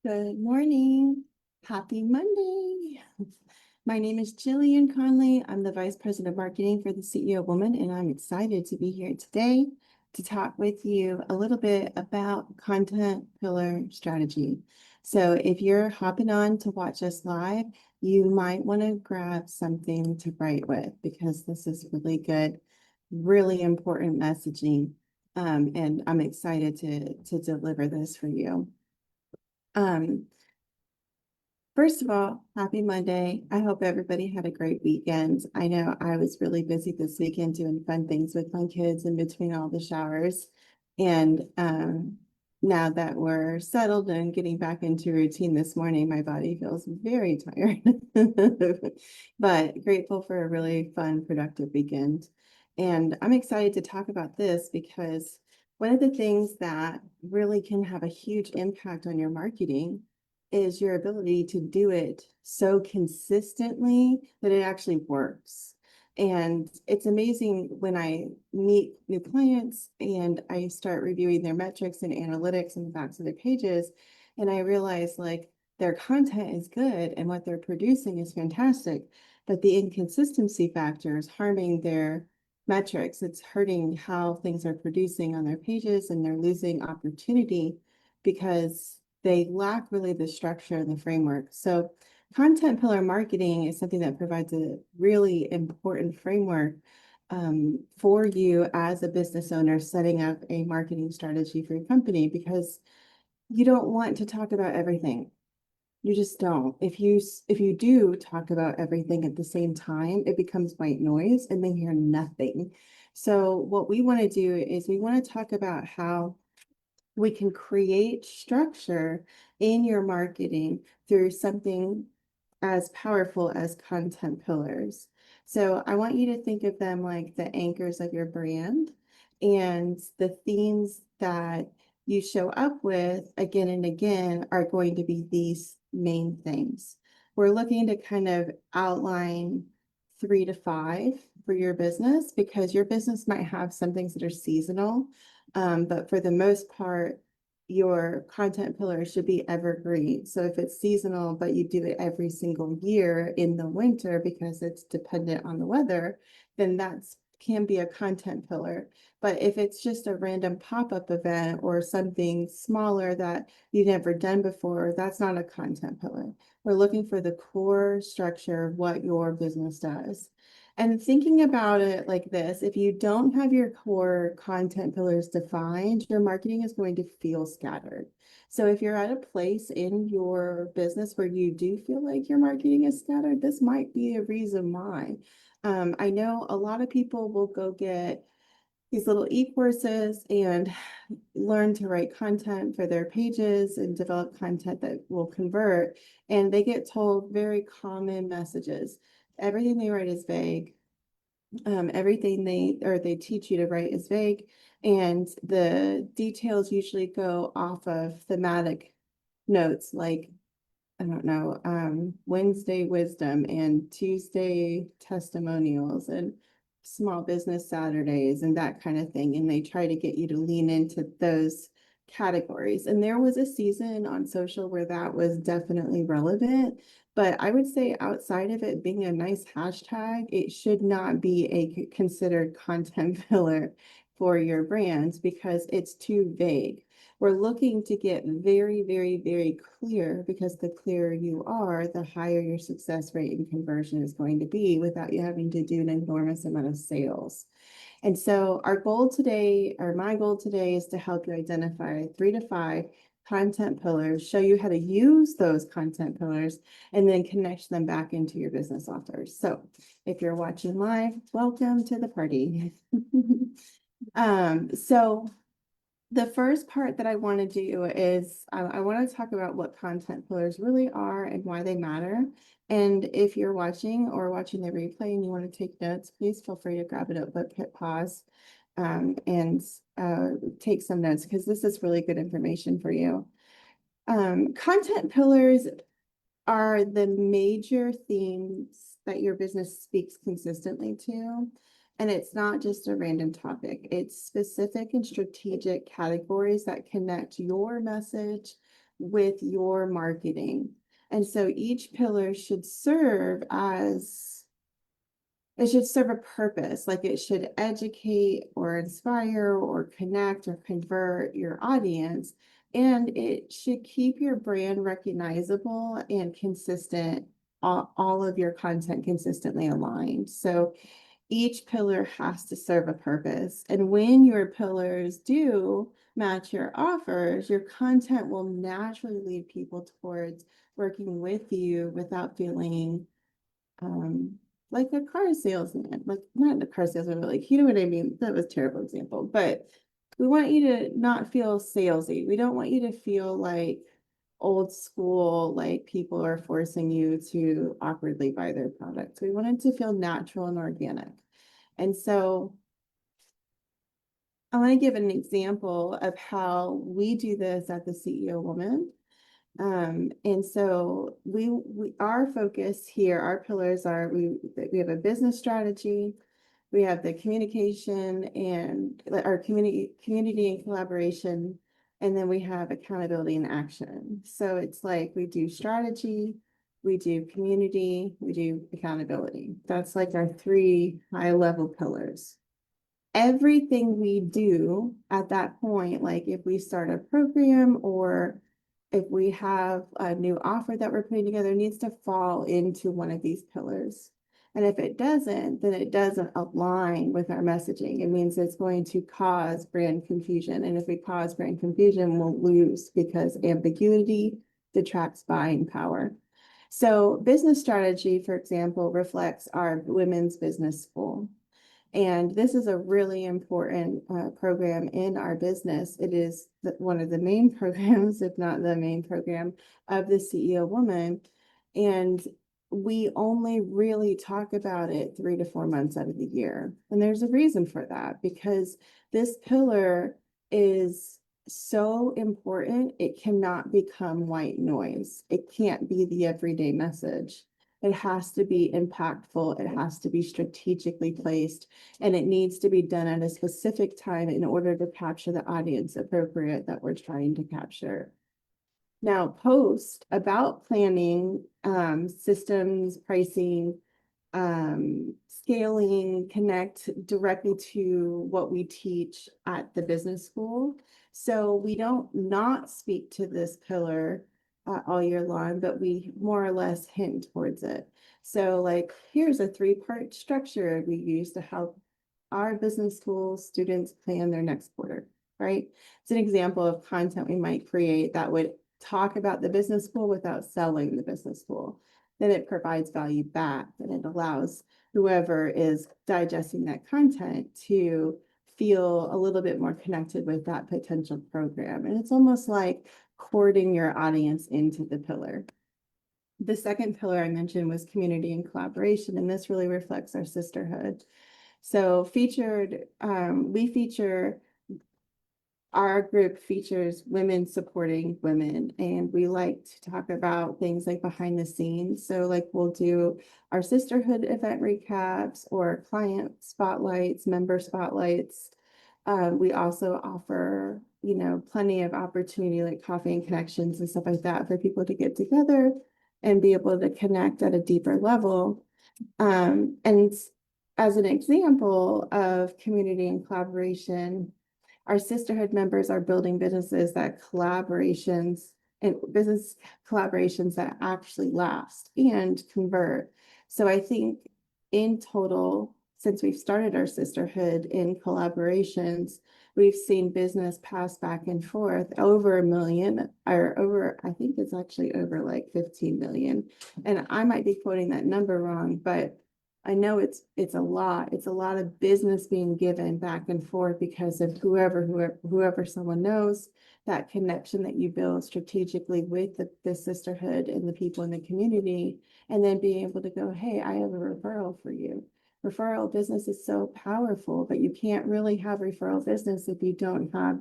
Good morning. Happy Monday. My name is Jillian Conley. I'm the Vice President of Marketing for the CEO Woman, and I'm excited to be here today to talk with you a little bit about content pillar strategy. So if you're hopping on to watch us live, you might want to grab something to write with because this is really good, really important messaging. And I'm excited to deliver this for you. Um, First of all, happy Monday. I hope everybody had a great weekend. I know I was really busy this weekend doing fun things with my kids in between all the showers. And now that we're settled and getting back into routine this morning, my body feels very tired, but grateful for a really fun, productive weekend. And I'm excited to talk about this because one of the things that really can have a huge impact on your marketing is your ability to do it so consistently that it actually works. And it's amazing when I meet new clients and I start reviewing their metrics and analytics in the backs of their pages, and I realize like their content is good and what they're producing is fantastic, but the inconsistency factor is harming their metrics. It's hurting how things are producing on their pages, and they're losing opportunity because they lack really the structure and the framework. So content pillar marketing is something that provides a really important framework for you as a business owner setting up a marketing strategy for your company, because you don't want to talk about everything. You just don't. If you do talk about everything at the same time, it becomes white noise and they hear nothing. So what we want to do is we want to talk about how we can create structure in your marketing through something as powerful as content pillars. So I want you to think of them like the anchors of your brand and the themes that you show up with again and again are going to be these main things. We're looking to kind of outline 3 to 5 for your business because your business might have some things that are seasonal, but for the most part, your content pillar should be evergreen. So if it's seasonal, but you do it every single year in the winter because it's dependent on the weather, then that's can be a content pillar. But if it's just a random pop-up event or something smaller that you've never done before, that's not a content pillar. We're looking for the core structure of what your business does. And thinking about it like this, if you don't have your core content pillars defined, your marketing is going to feel scattered. So if you're at a place in your business where you do feel like your marketing is scattered, this might be a reason why. I know a lot of people will go get these little e-courses and learn to write content for their pages and develop content that will convert. And they get told very common messages. Everything they write is vague. Everything they teach you to write is vague, and the details usually go off of thematic notes like, I don't know, Wednesday wisdom and Tuesday testimonials and small business Saturdays and that kind of thing. And they try to get you to lean into those categories. And there was a season on social where that was definitely relevant. But I would say outside of it being a nice hashtag, it should not be a considered content pillar for your brands because it's too vague. We're looking to get very, very, very clear, because the clearer you are, the higher your success rate and conversion is going to be without you having to do an enormous amount of sales. And so our goal today, or my goal today, is to help you identify 3 to 5 content pillars, show you how to use those content pillars, and then connect them back into your business offers. So if you're watching live, welcome to the party. So the first part that I want to do is I want to talk about what content pillars really are and why they matter. And if you're watching or watching the replay and you want to take notes, please feel free to grab a notebook, hit pause, and take some notes because this is really good information for you. Content pillars are the major themes that your business speaks consistently to. And it's not just a random topic, it's specific and strategic categories that connect your message with your marketing. And so each pillar should serve as it should serve a purpose, like it should educate or inspire or connect or convert your audience. And it should keep your brand recognizable and consistent, all of your content consistently aligned. So each pillar has to serve a purpose. And when your pillars do match your offers, your content will naturally lead people towards working with you without feeling like a car salesman, like not a car salesman, but like, you know what I mean? That was a terrible example, but we want you to not feel salesy. We don't want you to feel like old school, like people are forcing you to awkwardly buy their products. We want it to feel natural and organic. And so I want to give an example of how we do this at the CEO Woman. And so our focus here, our pillars are we have a business strategy, we have the communication and our community and collaboration, and then we have accountability and action. So it's like we do strategy, we do community, we do accountability. That's like our three high level pillars. Everything we do at that point, like if we start a program or if we have a new offer that we're putting together, needs to fall into one of these pillars. And if it doesn't, then it doesn't align with our messaging. It means it's going to cause brand confusion. And if we cause brand confusion, we'll lose because ambiguity detracts buying power. So business strategy, for example, reflects our women's business school. And this is a really important program in our business. It is one of the main programs, if not the main program, of the CEO Woman. And we only really talk about it 3 to 4 months out of the year. And there's a reason for that, because this pillar is so important, it cannot become white noise. It can't be the everyday message. It has to be impactful. It has to be strategically placed, and it needs to be done at a specific time in order to capture the audience appropriate that we're trying to capture. Now, post about planning, systems, pricing, scaling, connect directly to what we teach at the business school. So we don't not speak to this pillar all year long, but we more or less hint towards it. So like, here's a 3-part structure we use to help our business school students plan their next quarter, right? It's an example of content we might create that would talk about the business school without selling the business school. Then it provides value back, and it allows whoever is digesting that content to feel a little bit more connected with that potential program. And it's almost like courting your audience into the pillar. The second pillar I mentioned was community and collaboration, and this really reflects our sisterhood. So our group features women supporting women, and we like to talk about things like behind the scenes. So like we'll do our sisterhood event recaps or client spotlights, member spotlights. We also offer, plenty of opportunity like coffee and connections and stuff like that for people to get together and be able to connect at a deeper level. And as an example of community and collaboration, our sisterhood members are building businesses that business collaborations that actually last and convert. So I think in total, since we've started our sisterhood in collaborations, we've seen business pass back and forth over 1 million, or over, I think it's actually over like 15 million. And I might be quoting that number wrong, but I know it's a lot. It's a lot of business being given back and forth because of whoever someone knows, that connection that you build strategically with the sisterhood and the people in the community, and then being able to go, hey, I have a referral for you. Referral business is so powerful, but you can't really have referral business if you don't have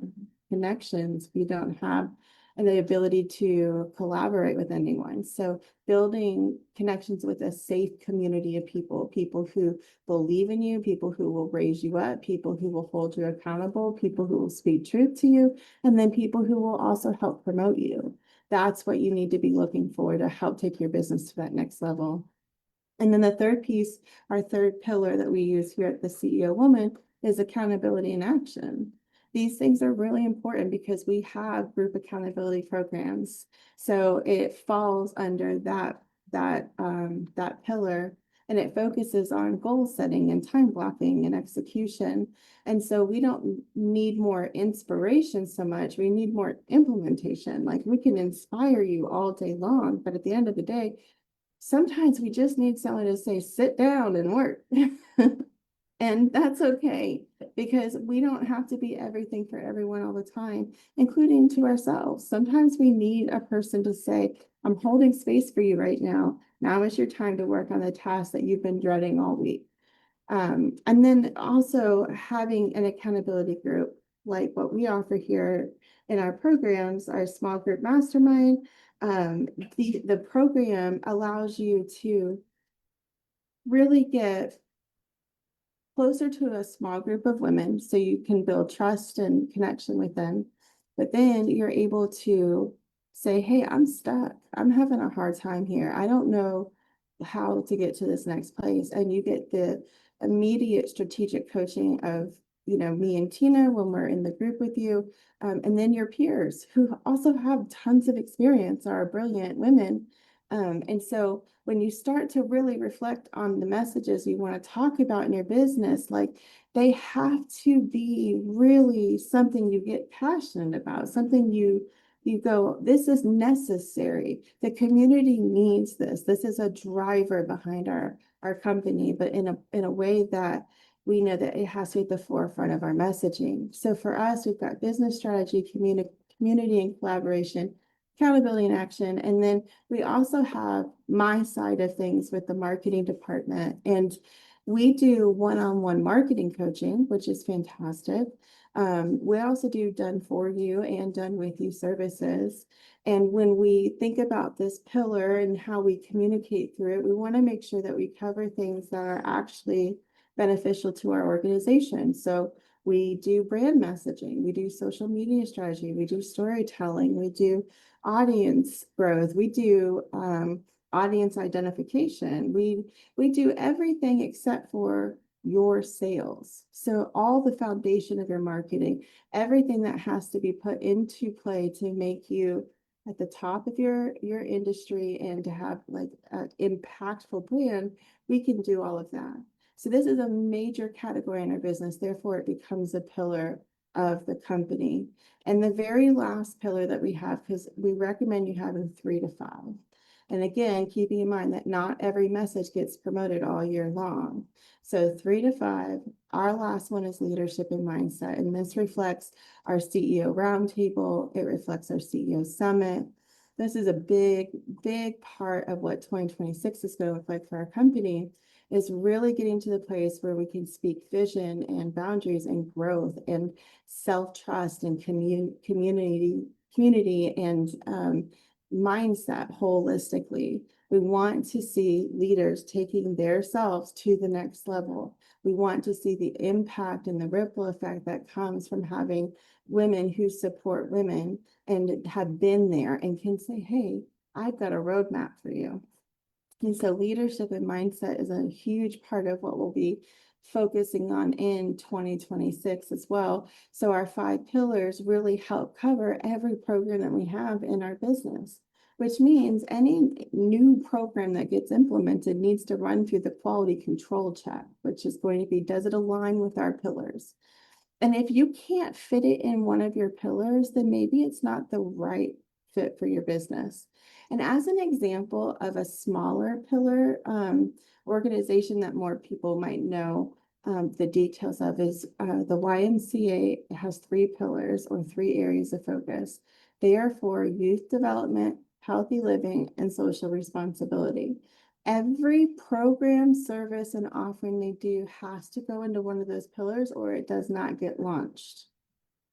connections, if you don't have the ability to collaborate with anyone. So building connections with a safe community of people who believe in you, people who will raise you up, people who will hold you accountable, people who will speak truth to you, and then people who will also help promote you. that's what you need to be looking for to help take your business to that next level. And then the third piece, our third pillar that we use here at the CEO Woman is accountability and action. These things are really important because we have group accountability programs. So it falls under that pillar, and it focuses on goal setting and time blocking and execution. And so we don't need more inspiration so much, we need more implementation. Like, we can inspire you all day long, but at the end of the day, sometimes we just need someone to say, sit down and work. And that's okay, because we don't have to be everything for everyone all the time, including to ourselves. Sometimes we need a person to say, I'm holding space for you right now. Now is your time to work on the task that you've been dreading all week. And then also having an accountability group like what we offer here in our programs, our small group mastermind. The program allows you to really get closer to a small group of women so you can build trust and connection with them. But then you're able to say, hey, I'm stuck. I'm having a hard time here. I don't know how to get to this next place. And you get the immediate strategic coaching of, me and Tina when we're in the group with you. And then your peers who also have tons of experience, are brilliant women. And so when you start to really reflect on the messages you want to talk about in your business, like, they have to be really something you get passionate about, something you go, this is necessary. The community needs this. This is a driver behind our company, but in a way that we know that it has to be at the forefront of our messaging. So for us, we've got business strategy, community and collaboration, accountability and action. And then we also have my side of things with the marketing department. And we do one-on-one marketing coaching, which is fantastic. We also do done for you and done with you services. And when we think about this pillar and how we communicate through it, we want to make sure that we cover things that are actually beneficial to our organization. So we do brand messaging, we do social media strategy, we do storytelling, we do audience growth, we do audience identification, we do everything except for your sales. So all the foundation of your marketing, everything that has to be put into play to make you at the top of your industry and to have like an impactful brand, we can do all of that. So this is a major category in our business, therefore it becomes a pillar of the company. And the very last pillar that we have, because we recommend you having 3 to 5. And again, keeping in mind that not every message gets promoted all year long. So 3 to 5, our last one is leadership and mindset. And this reflects our CEO roundtable. It reflects our CEO summit. This is a big, big part of what 2026 is going to look like for our company, is really getting to the place where we can speak vision and boundaries and growth and self-trust and community and mindset holistically. We want to see leaders taking their selves to the next level. We want to see the impact and the ripple effect that comes from having women who support women and have been there and can say, hey, I've got a roadmap for you. And so leadership and mindset is a huge part of what we'll be focusing on in 2026 as well. So our 5 pillars really help cover every program that we have in our business, which means any new program that gets implemented needs to run through the quality control check, which is going to be, does it align with our pillars? And if you can't fit it in one of your pillars, then maybe it's not the right fit for your business. And as an example of a smaller pillar organization that more people might know the details of is the YMCA has 3 pillars or 3 areas of focus. They are for youth development, healthy living, and social responsibility. Every program, service, and offering they do has to go into one of those pillars or it does not get launched.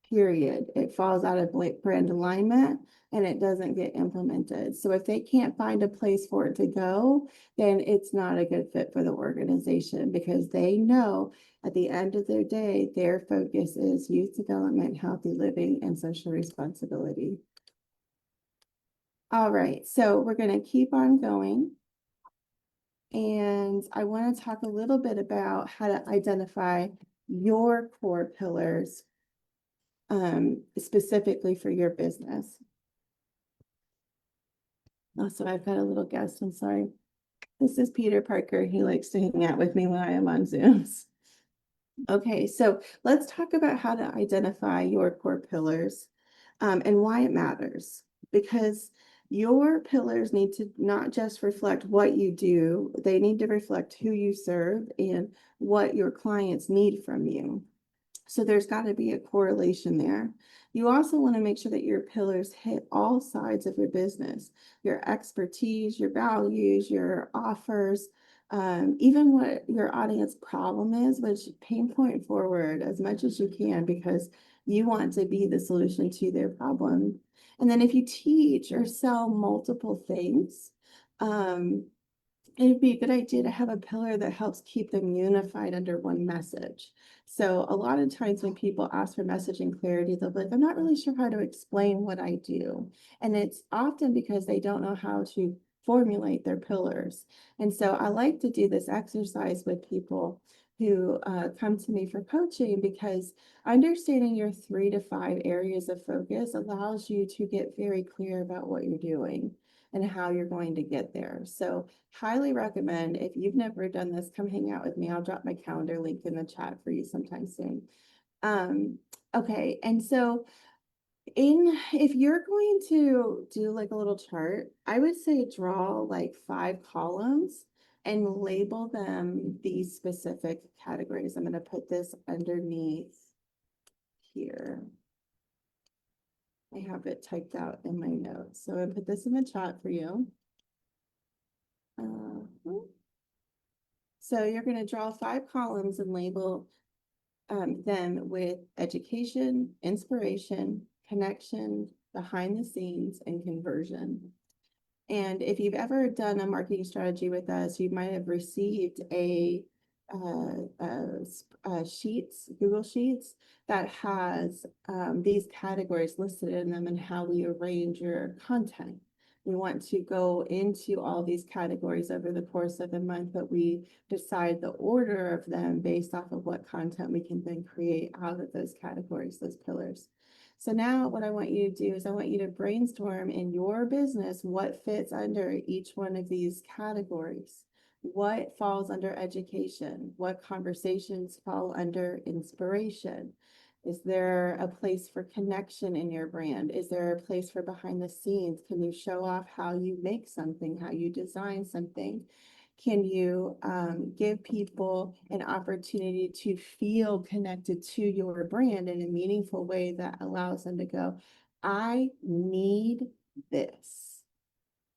Period. It falls out of brand alignment and it doesn't get implemented. So if they can't find a place for it to go, then it's not a good fit for the organization, because they know at the end of their day, their focus is youth development, healthy living, and social responsibility. All right, so we're going to keep on going. And I want to talk a little bit about how to identify your core pillars specifically for your business. Also, I've got a little guest. I'm sorry. This is Peter Parker. He likes to hang out with me when I am on Zooms. Okay, so let's talk about how to identify your core pillars and why it matters. Because your pillars need to not just reflect what you do, they need to reflect who you serve and what your clients need from you. So there's got to be a correlation there. You also want to make sure that your pillars hit all sides of your business, your expertise, your values, your offers, even what your audience problem is, which pinpoint forward as much as you can because you want to be the solution to their problem. And then if you teach or sell multiple things, um, it'd be a good idea to have a pillar that helps keep them unified under one message. So a lot of times when people ask for messaging clarity, they'll be like, I'm not really sure how to explain what I do. And it's often because they don't know how to formulate their pillars. And so I like to do this exercise with people who come to me for coaching because understanding your 3 to 5 areas of focus allows you to get very clear about what you're doing and how you're going to get there. So highly recommend, if you've never done this, come hang out with me. I'll drop my calendar link in the chat for you sometime soon. Okay, and so if you're going to do like a little chart, I would say draw like 5 columns and label them these specific categories. I'm going to put this underneath here. I have it typed out in my notes. So I put this in the chat for you. So you're going to draw 5 columns and label them with education, inspiration, connection, behind the scenes, and conversion. And if you've ever done a marketing strategy with us, you might have received a sheets, Google Sheets that has these categories listed in them and how we arrange your content. We want to go into all these categories over the course of the month, but we decide the order of them based off of what content we can then create out of those categories, those pillars. So now what I want you to do is I want you to brainstorm in your business what fits under each one of these categories. What falls under education? What conversations fall under inspiration? Is there a place for connection in your brand? Is there a place for behind the scenes? Can you show off how you make something, how you design something? Can you give people an opportunity to feel connected to your brand in a meaningful way that allows them to go, I need this.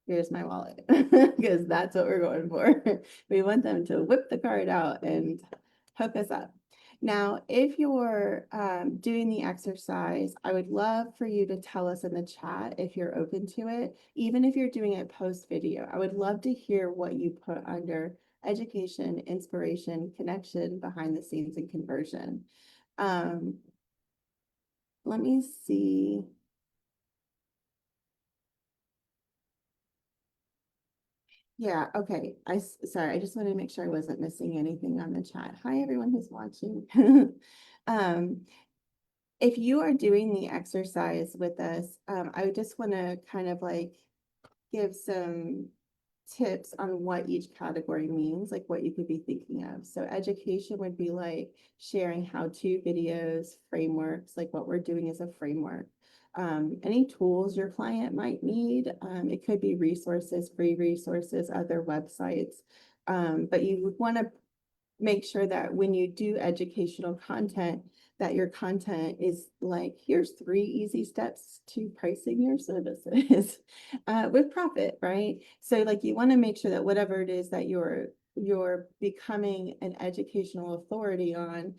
Here's my wallet, because that's what we're going for. We want them to whip the card out and hook us up. Now, if you're doing the exercise, I would love for you to tell us in the chat if you're open to it, even if you're doing it post video. I would love to hear what you put under education, inspiration, connection, behind the scenes, and conversion. Let me see. Yeah, okay. Sorry, I just wanted to make sure I wasn't missing anything on the chat. Hi, everyone who's watching. Um, if you are doing the exercise with us, I would just want to kind of like give some tips on what each category means, like what you could be thinking of. So education would be like sharing how-to videos, frameworks, like what we're doing is a framework. Any tools your client might need. It could be resources, free resources, other websites. But you would want to make sure that when you do educational content, that your content is like, here's 3 easy steps to pricing your services with profit, right? So like you want to make sure that whatever it is that you're becoming an educational authority on,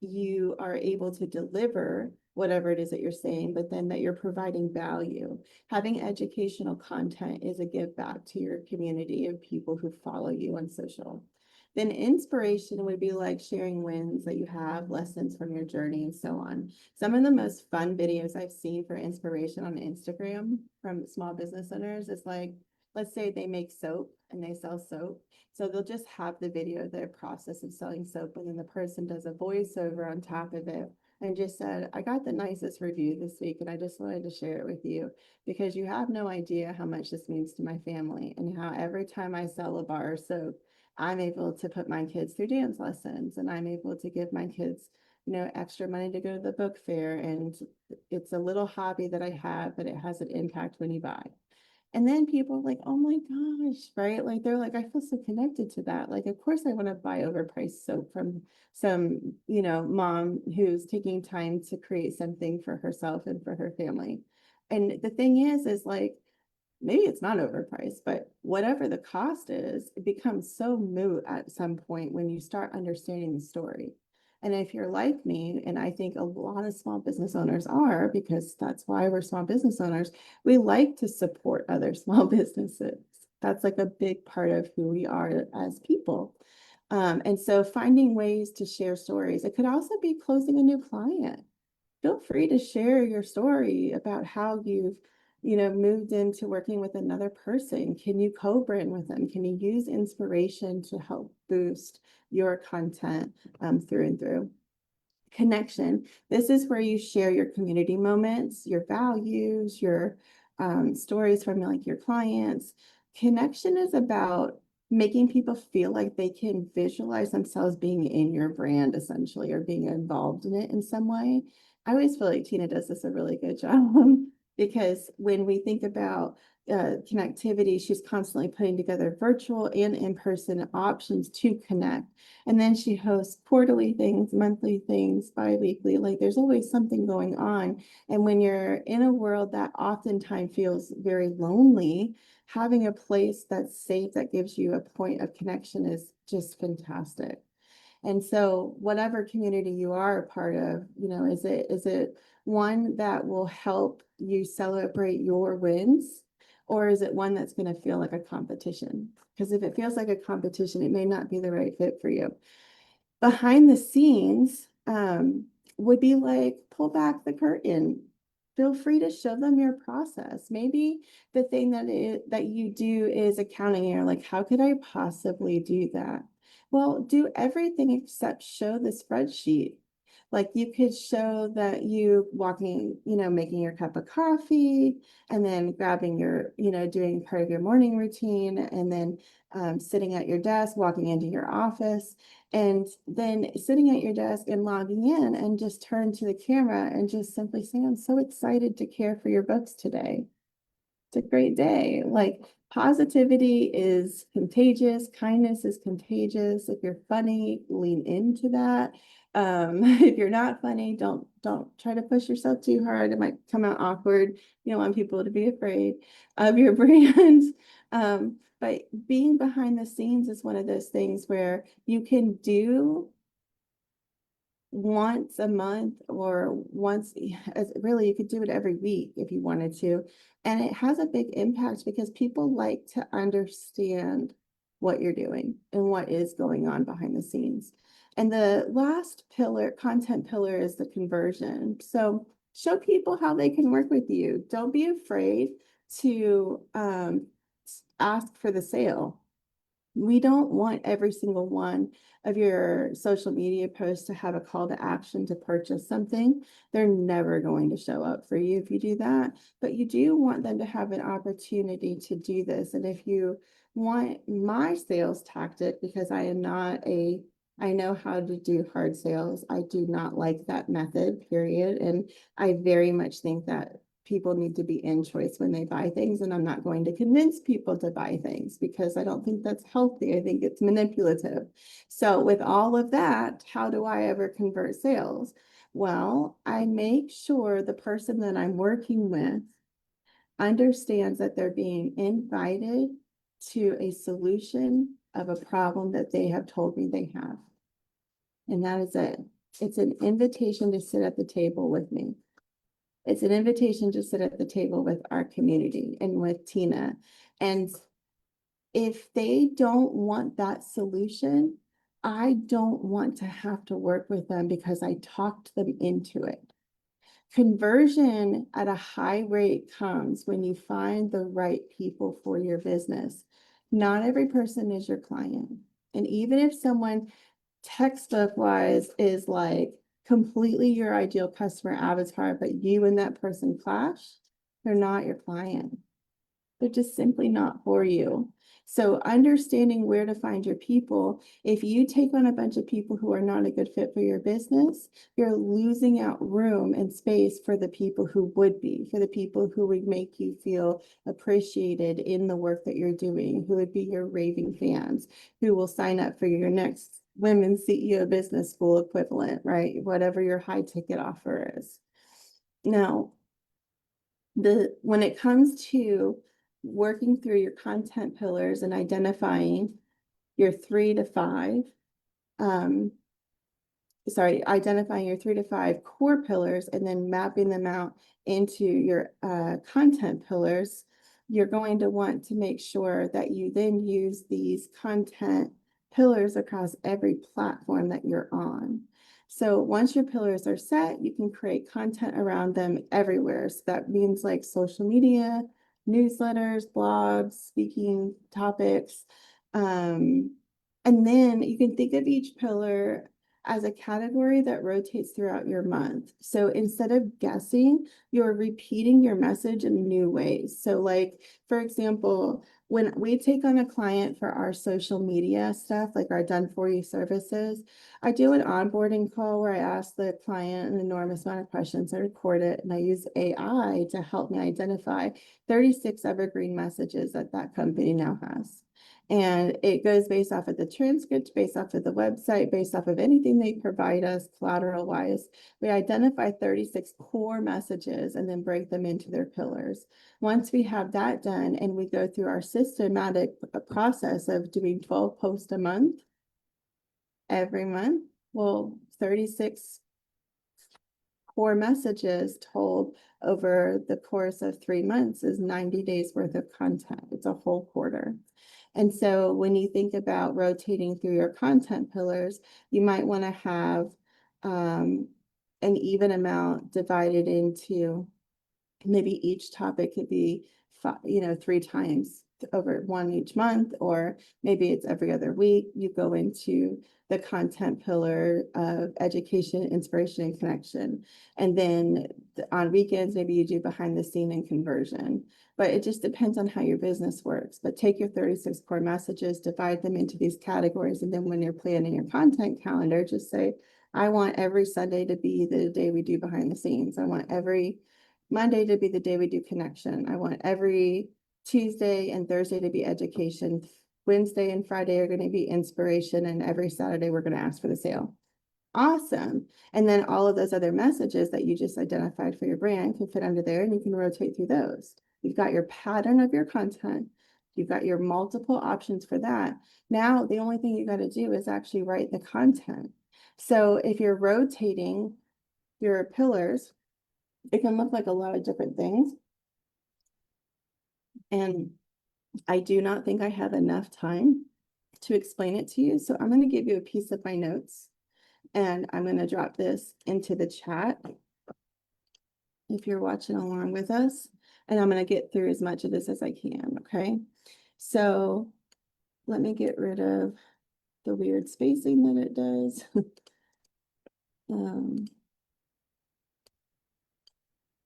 you are able to deliver whatever it is that you're saying, but then that you're providing value. Having educational content is a give back to your community of people who follow you on social. Then inspiration would be like sharing wins that you have, lessons from your journey, and so on. Some of the most fun videos I've seen for inspiration on Instagram from small business owners is like, let's say they make soap and they sell soap. So they'll just have the video of their process of selling soap, and then the person does a voiceover on top of it and just said, I got the nicest review this week, and I just wanted to share it with you because you have no idea how much this means to my family and how every time I sell a bar of soap, I'm able to put my kids through dance lessons, and I'm able to give my kids, extra money to go to the book fair. And it's a little hobby that I have, but it has an impact when you buy. And then people are like, oh my gosh, right? Like they're like, I feel so connected to that. Like, of course I want to buy overpriced soap from some, mom who's taking time to create something for herself and for her family. And the thing is like, maybe it's not overpriced, but whatever the cost is, it becomes so moot at some point when you start understanding the story. And if you're like me, and I think a lot of small business owners are, because that's why we're small business owners, we like to support other small businesses. That's like a big part of who we are as people. And so finding ways to share stories. It could also be closing a new client. Feel free to share your story about how you've moved into working with another person. Can you co-brand with them? Can you use inspiration to help boost your content through and through? Connection. This is where you share your community moments, your values, your stories from like your clients. Connection is about making people feel like they can visualize themselves being in your brand essentially, or being involved in it in some way. I always feel like Tina does this a really good job because when we think about connectivity, she's constantly putting together virtual and in-person options to connect. And then she hosts quarterly things, monthly things, bi-weekly. Like there's always something going on. And when you're in a world that oftentimes feels very lonely, having a place that's safe, that gives you a point of connection, is just fantastic. And so whatever community you are a part of, is it one that will help you celebrate your wins? Or is it one that's going to feel like a competition? Because if it feels like a competition, it may not be the right fit for you. Behind the scenes would be like, pull back the curtain. Feel free to show them your process. Maybe the thing that you do is accounting. You're like, how could I possibly do that? Well, do everything except show the spreadsheet. Like you could show that you walking, making your cup of coffee, and then grabbing your, doing part of your morning routine, and then sitting at your desk, walking into your office, and then sitting at your desk and logging in, and just turn to the camera and just simply say, I'm so excited to care for your books today. It's a great day. Like positivity is contagious. Kindness is contagious. If you're funny, lean into that. If you're not funny, don't try to push yourself too hard. It might come out awkward. You don't want people to be afraid of your brand. But being behind the scenes is one of those things where you can do once a month, or once, really you could do it every week if you wanted to. And it has a big impact because people like to understand what you're doing and what is going on behind the scenes. And the last pillar, content pillar, is the conversion. So show people how they can work with you. Don't be afraid to ask for the sale. We don't want every single one of your social media posts to have a call to action to purchase something. They're never going to show up for you if you do that, but you do want them to have an opportunity to do this. And if you want my sales tactic, because I know how to do hard sales. I do not like that method, period. And I very much think that people need to be in choice when they buy things. And I'm not going to convince people to buy things because I don't think that's healthy. I think it's manipulative. So with all of that, how do I ever convert sales? Well, I make sure the person that I'm working with understands that they're being invited to a solution of a problem that they have told me they have. And that is it. It's an invitation to sit at the table with me. It's an invitation to sit at the table with our community and with Tina. And if they don't want that solution, I don't want to have to work with them because I talked them into it. Conversion at a high rate comes when you find the right people for your business. Not every person is your client. And even if someone textbook wise is like completely your ideal customer avatar, but you and that person clash, they're not your client. They're just simply not for you. So understanding where to find your people, if you take on a bunch of people who are not a good fit for your business, you're losing out room and space for the people who would be, for the people who would make you feel appreciated in the work that you're doing, who would be your raving fans, who will sign up for your next Women's CEO Business School equivalent, right? Whatever your high ticket offer is. Now, when it comes to working through your content pillars and identifying your 3 to 5, um, identifying your 3 to 5 core pillars and then mapping them out into your content pillars, you're going to want to make sure that you then use these content pillars across every platform that you're on. So once your pillars are set, you can create content around them everywhere. So that means like social media, newsletters, blogs, speaking topics. And then you can think of each pillar as a category that rotates throughout your month. So instead of guessing, you're repeating your message in new ways. So like, for example, when we take on a client for our social media stuff, like our done for you services, I do an onboarding call where I ask the client an enormous amount of questions. I record it and I use AI to help me identify 36 evergreen messages that that company now has. And it goes based off of the transcript, based off of the website, based off of anything they provide us collateral wise. We identify 36 core messages and then break them into their pillars. Once we have that done and we go through our systematic process of doing 12 posts a month, every month, well, 36 core messages told over the course of 3 months is 90 days worth of content. It's a whole quarter. And so when you think about rotating through your content pillars, you might want to have an even amount divided into maybe each topic could be 3 times over one each month, or maybe it's every other week. You go into the content pillar of education, inspiration, and connection. And then on weekends, maybe you do behind the scene and conversion. But it just depends on how your business works. But take your 36 core messages, divide them into these categories. And then when you're planning your content calendar, just say, I want every Sunday to be the day we do behind the scenes. I want every Monday to be the day we do connection. I want every Tuesday and Thursday to be education. Wednesday and Friday are going to be inspiration. And every Saturday, we're going to ask for the sale. Awesome. And then all of those other messages that you just identified for your brand can fit under there and you can rotate through those. You've got your pattern of your content. You've got your multiple options for that. Now, the only thing you got to do is actually write the content. So if you're rotating your pillars, it can look like a lot of different things. And I do not think I have enough time to explain it to you. So I'm going to give you a piece of my notes and I'm going to drop this into the chat if you're watching along with us. And I'm going to get through as much of this as I can. Okay. So let me get rid of the weird spacing that it does. And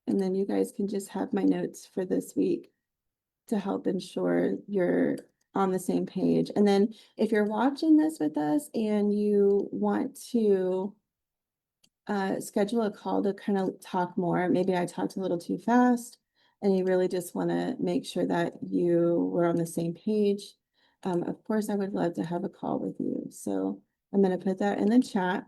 then you guys can just have my notes for this week to help ensure you're on the same page. And then if you're watching this with us and you want to schedule a call to kind of talk more, maybe I talked a little too fast and you really just want to make sure that you were on the same page. Of course, I would love to have a call with you. So I'm going to put that in the chat.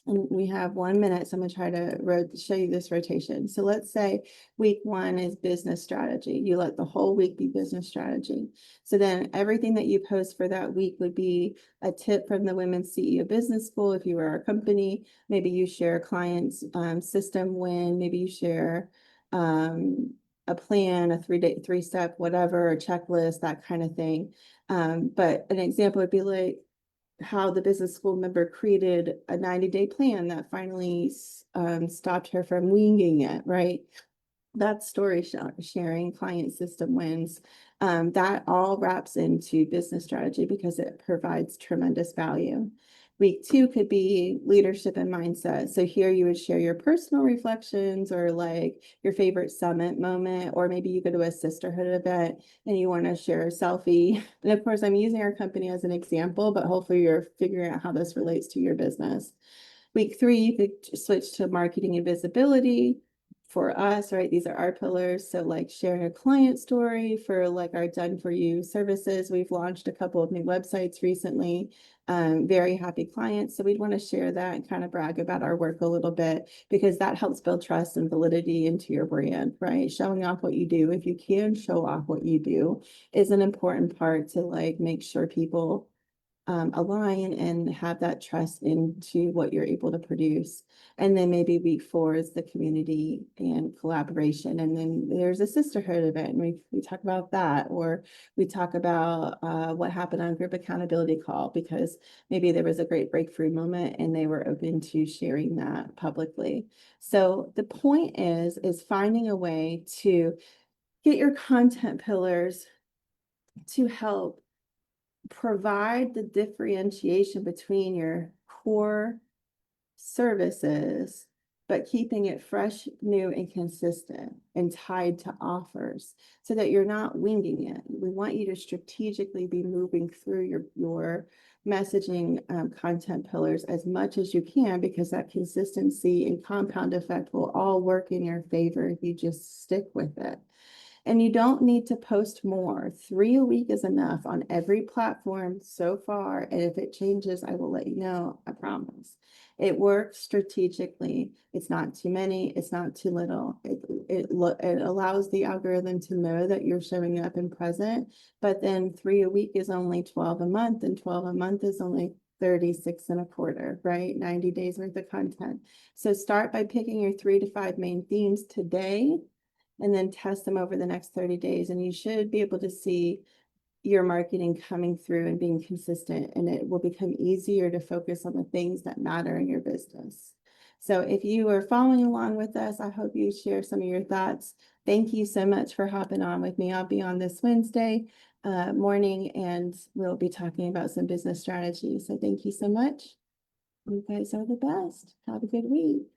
And we have 1 minute, so I'm going to try to show you this rotation. So let's say week 1 is business strategy. You let the whole week be business strategy. So then everything that you post for that week would be a tip from the Women's CEO Business School. If you were a company, maybe you share a client's system win, maybe you share a plan, a 3-step, whatever, a checklist, that kind of thing. But an example would be like, how the business school member created a 90-day plan that finally stopped her from winging it, right? That's story sharing, client system wins. That all wraps into business strategy because it provides tremendous value. Week 2 could be leadership and mindset. So here you would share your personal reflections or like your favorite summit moment, or maybe you go to a sisterhood event and you want to share a selfie. And of course, I'm using our company as an example, but hopefully you're figuring out how this relates to your business. Week 3, you could switch to marketing and visibility. For us, right, these are our pillars. So like sharing a client story for like our done for you services. We've launched a couple of new websites recently. Very happy clients. So we'd want to share that and kind of brag about our work a little bit because that helps build trust and validity into your brand, right? Showing off what you do, if you can show off what you do, is an important part to like make sure people align and have that trust into what you're able to produce. And then maybe week 4 is the community and collaboration. And then there's a sisterhood event. And we talk about that, or we talk about what happened on group accountability call, because maybe there was a great breakthrough moment and they were open to sharing that publicly. So the point is finding a way to get your content pillars to help provide the differentiation between your core services, but keeping it fresh, new, and consistent and tied to offers so that you're not winging it. We want you to strategically be moving through your messaging content pillars as much as you can, because that consistency and compound effect will all work in your favor if you just stick with it. And you don't need to post more. 3 a week is enough on every platform so far. And if it changes, I will let you know, I promise. It works strategically. It's not too many, it's not too little. It allows the algorithm to know that you're showing up and present, but then 3 a week is only 12 a month, and 12 a month is only 36 and a quarter, right? 90 days worth of content. So start by picking your 3 to 5 main themes today, and then test them over the next 30 days. And you should be able to see your marketing coming through and being consistent, and it will become easier to focus on the things that matter in your business. So if you are following along with us, I hope you share some of your thoughts. Thank you so much for hopping on with me. I'll be on this Wednesday morning, and we'll be talking about some business strategies. So thank you so much. You guys are the best. Have a good week.